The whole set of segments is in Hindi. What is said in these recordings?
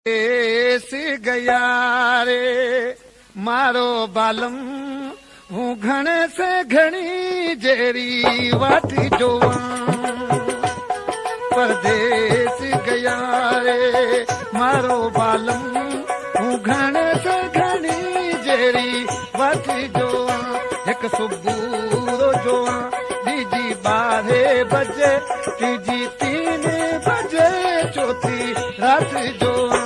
देस गया रे मारो बालम हूँ घणे से घणी जेरी वाट जोवा परदेस गया रे मारो बालम हूँ घणे से घणी जेरी वाट जोवा एक सुबह जोवा बीजी 12 बजे तीजी 3 बजे चौथी रात जोवा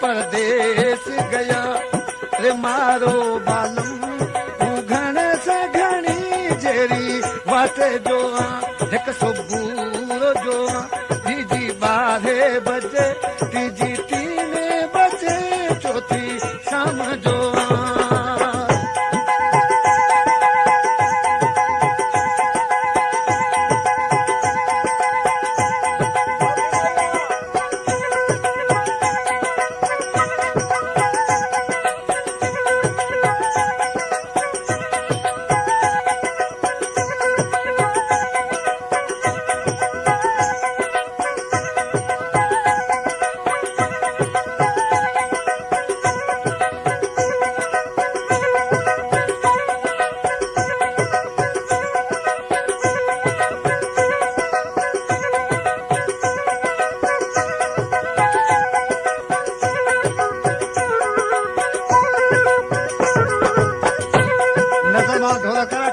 परदेस गया रे मारो बालम हूँ घणे से घणी जेरी वाट जोआ एक सुबह जोआ तीजी 12 बजे तीजी 3 बजे चौथी शाम जोआ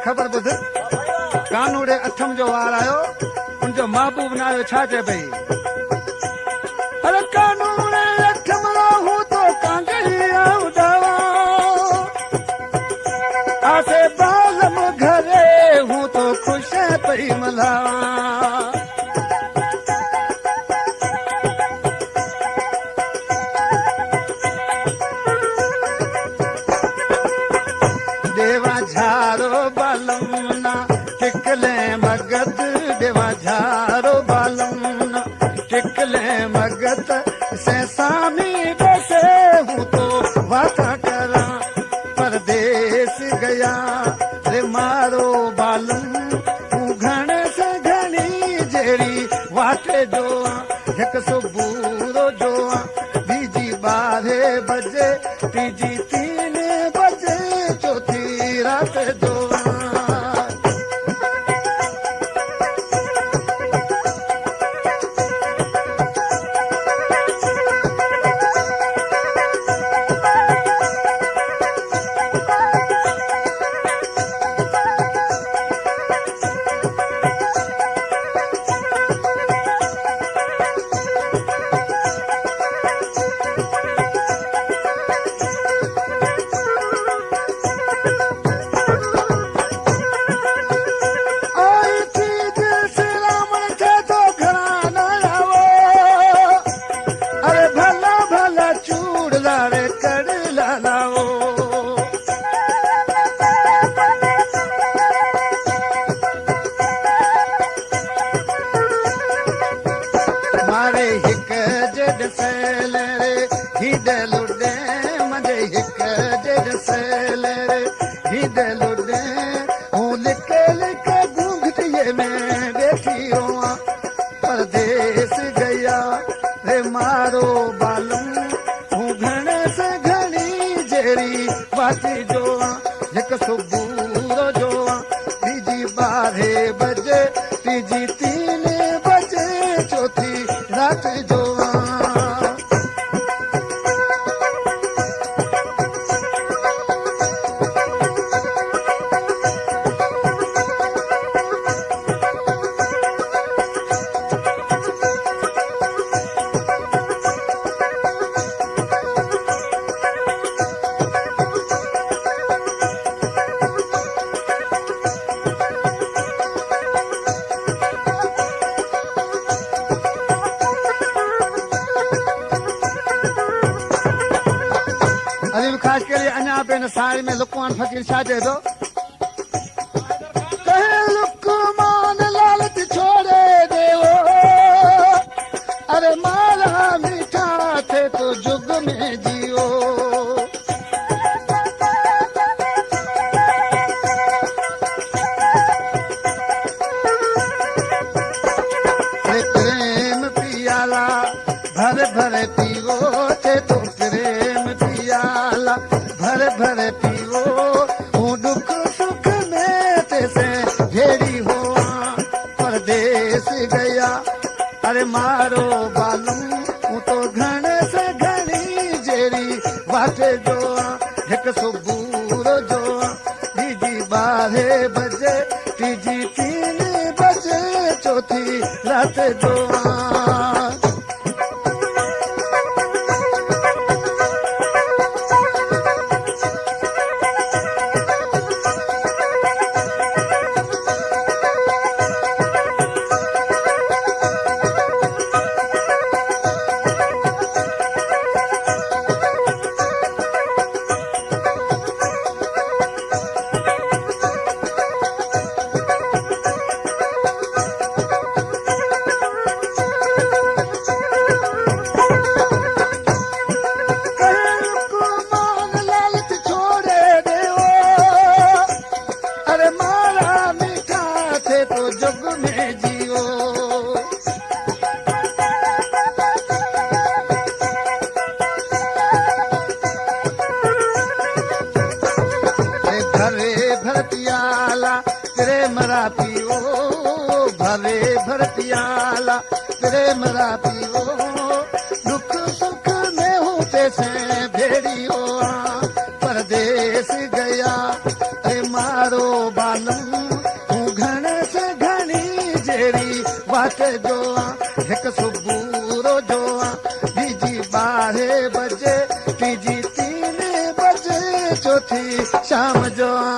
खबर बुध कानूड़े अठम जो वार आयो उनजो महबूब नायो छा चए पई अरे कानूड़े अठम हूं तो कांगड़ी आउदावा आसे बालम घरे हूं तो खुश पई मल्हावा देवा झारो बालमना टिकले मगत देवा झारो बालमना टिकले मगत से सामी बसे हूँ तो वाता करा परदेस गया रे मारो बालम हूँ घणे से घणी जेरी वाटे जोआ एक सुबह जोआ बीजी 12 बजे तीजी 3 बजे चौथी रात जोआ मारे हिक जड सैल रे हिदे लुडे मजे हिक जड सैल रे हिदे लुडे हूँ लिके लिके घूंघटिए में बैठी रोआ परदेस गया रे मारो बालम हूँ घणे से घणी जेरी वाटी जोआ एक सुबह जोआ तीजी 12 बजे तीजी 3 बजे चौथी रात जोआ में ख़ासि करे अञा बि हिन साड़ी में लुकमान फ़क़ीर छा चए थो कहे लुकमान लालच छोड़े देवो अरे मारा मीठा थे तो जुग में जियो प्रेम पियाला भर भर पीवो थे तो प्रेम पियाला भर भर पीवो हूँ दुख सुख में तैसे भेड़ी हुआ परदेस गया अरे मारो बालू हूँ तो घणे से घणी जेरी वाटे जोआ एक सुबूरो जोआ दीदी 12 बजे तीजी 3 बजे चौथी रात जोआ भर पियाला प्रेम रा पियो दुख सुख में होते से भेड़ी हो परदेस गया ए मारो बालम तू घणे से घणी जेरी वाट जोआ एक सुबूरो जोआ बीजी 12 बजे तीजी 3 बजे चौथी शाम जोआ